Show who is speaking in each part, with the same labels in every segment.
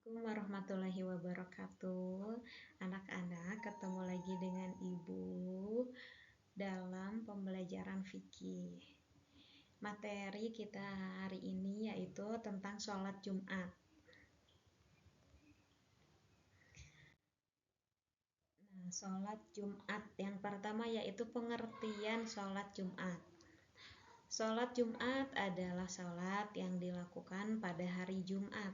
Speaker 1: Assalamualaikum warahmatullahi wabarakatuh. Anak-anak, ketemu lagi dengan Ibu dalam pembelajaran fikih. Materi kita hari ini yaitu tentang sholat Jumat. Sholat Jumat yang pertama yaitu pengertian sholat Jumat. Sholat Jumat adalah sholat yang dilakukan pada hari Jumat,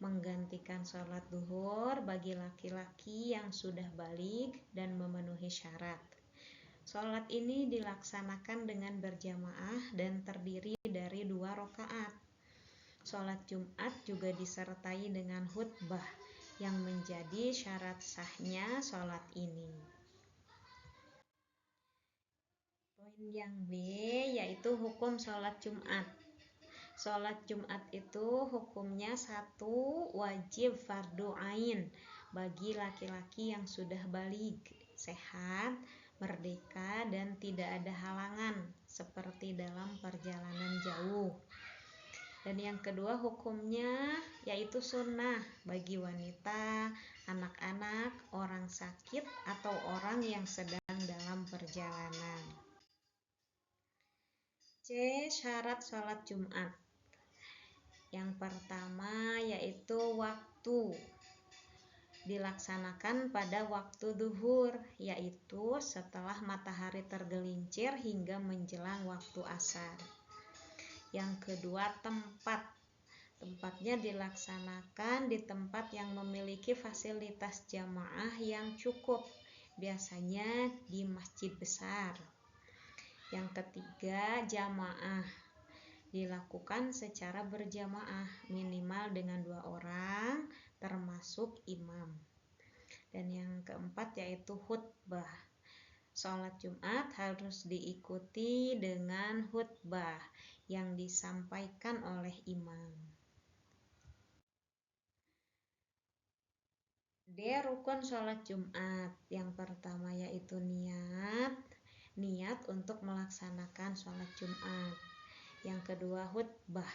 Speaker 1: menggantikan sholat duhur bagi laki-laki yang sudah baligh dan memenuhi syarat. Sholat ini dilaksanakan dengan berjamaah dan terdiri dari 2 rakaat. Sholat Jumat juga disertai dengan khutbah yang menjadi syarat sahnya sholat ini. Poin yang B yaitu hukum sholat Jumat. Sholat Jumat itu hukumnya 1. Wajib fardu ain bagi laki-laki yang sudah baligh, sehat, merdeka, dan tidak ada halangan seperti dalam perjalanan jauh. Dan yang kedua hukumnya yaitu sunnah bagi wanita, anak-anak, orang sakit, atau orang yang sedang dalam perjalanan. C. Syarat sholat Jumat. Yang pertama yaitu waktu. Dilaksanakan pada waktu duhur, yaitu setelah matahari tergelincir hingga menjelang waktu asar. Yang kedua tempat. Tempatnya dilaksanakan di tempat yang memiliki fasilitas jamaah yang cukup, biasanya di masjid besar. Yang ketiga jamaah. Dilakukan secara berjamaah minimal dengan 2 orang termasuk imam. Dan yang keempat yaitu khutbah. Sholat Jumat harus diikuti dengan khutbah yang disampaikan oleh imam. D. Rukun sholat Jumat. Yang pertama yaitu niat untuk melaksanakan sholat Jumat. Yang kedua khutbah.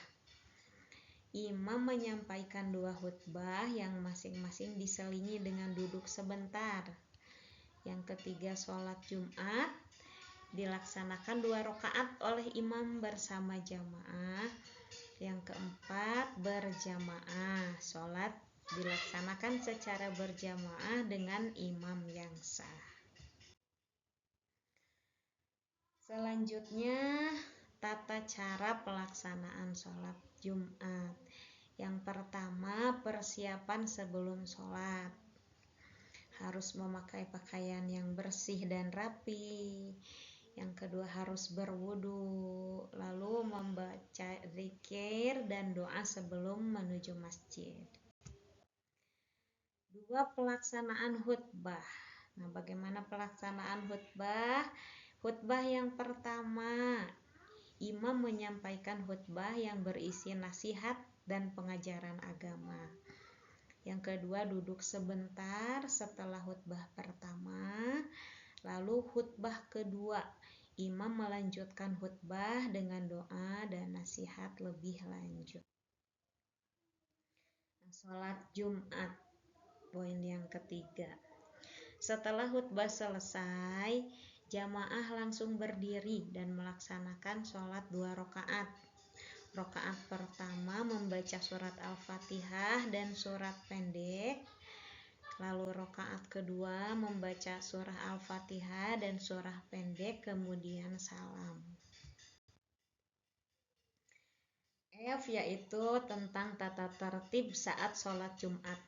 Speaker 1: Imam menyampaikan 2 khutbah yang masing-masing diselingi dengan duduk sebentar. Yang ketiga sholat Jumat dilaksanakan 2 rakaat oleh imam bersama jamaah. Yang keempat berjamaah. Sholat dilaksanakan secara berjamaah dengan imam yang sah. Selanjutnya tata cara pelaksanaan sholat Jumat. Yang pertama persiapan sebelum sholat. Harus memakai pakaian yang bersih dan rapi. Yang kedua harus berwudu, lalu membaca zikir dan doa sebelum menuju masjid. 2. Pelaksanaan khutbah. Nah, bagaimana pelaksanaan khutbah? Khutbah yang pertama, imam menyampaikan khutbah yang berisi nasihat dan pengajaran agama. Yang kedua, duduk sebentar setelah khutbah pertama. Lalu khutbah kedua, imam melanjutkan khutbah dengan doa dan nasihat lebih lanjut. Sholat Jumat, poin yang ketiga. Setelah khutbah selesai, jamaah langsung berdiri dan melaksanakan sholat 2 rakaat. Rakaat pertama membaca surat Al-Fatihah dan surat pendek. Lalu rakaat kedua membaca surah Al-Fatihah dan surah pendek, kemudian salam. F yaitu tentang tata tertib saat sholat Jumat.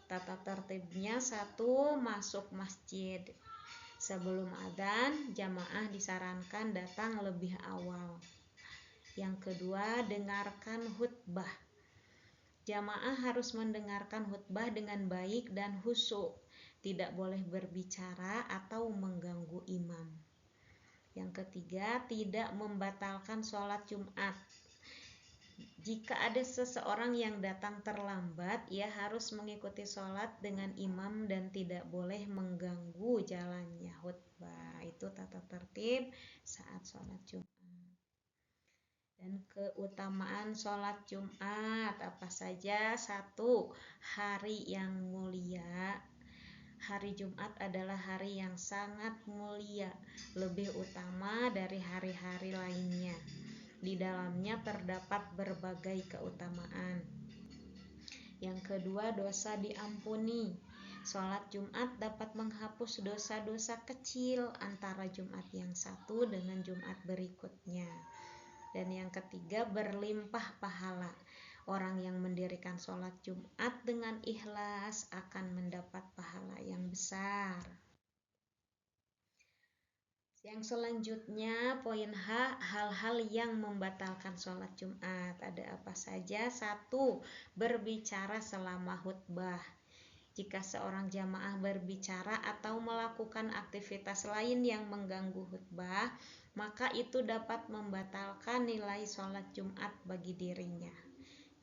Speaker 1: Tata tertibnya 1. Masuk masjid. Sebelum adzan, jamaah disarankan datang lebih awal. Yang kedua, dengarkan khutbah. Jamaah harus mendengarkan khutbah dengan baik dan khusyuk, tidak boleh berbicara atau mengganggu imam. Yang ketiga, tidak membatalkan sholat Jumat. Jika ada seseorang yang datang terlambat, ia harus mengikuti sholat dengan imam dan tidak boleh mengganggu jalannya khutbah. Itu tata tertib saat sholat Jumat. Dan keutamaan sholat Jumat apa saja? 1. Hari yang mulia. Hari Jumat adalah hari yang sangat mulia, lebih utama dari hari-hari lainnya. Di dalamnya terdapat berbagai keutamaan. Yang kedua, dosa diampuni. Sholat Jumat dapat menghapus dosa-dosa kecil antara Jumat yang satu dengan Jumat berikutnya. Dan yang ketiga, berlimpah pahala. Orang yang mendirikan sholat Jumat dengan ikhlas akan mendapat pahala yang besar. Yang selanjutnya, poin H, hal-hal yang membatalkan sholat Jumat. Ada apa saja? 1. Berbicara selama khutbah. Jika seorang jamaah berbicara atau melakukan aktivitas lain yang mengganggu khutbah, maka itu dapat membatalkan nilai sholat Jumat bagi dirinya.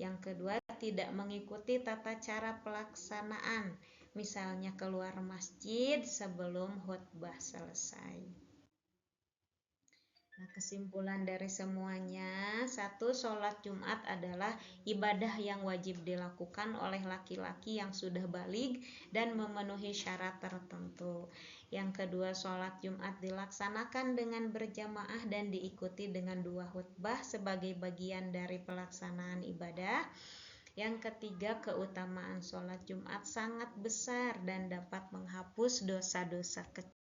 Speaker 1: Yang kedua, tidak mengikuti tata cara pelaksanaan, misalnya keluar masjid sebelum khutbah selesai. Nah, kesimpulan dari semuanya, 1. Sholat Jumat adalah ibadah yang wajib dilakukan oleh laki-laki yang sudah baligh dan memenuhi syarat tertentu. Yang kedua, sholat Jumat dilaksanakan dengan berjamaah dan diikuti dengan 2 khutbah sebagai bagian dari pelaksanaan ibadah. Yang ketiga, keutamaan sholat Jumat sangat besar dan dapat menghapus dosa-dosa kecil.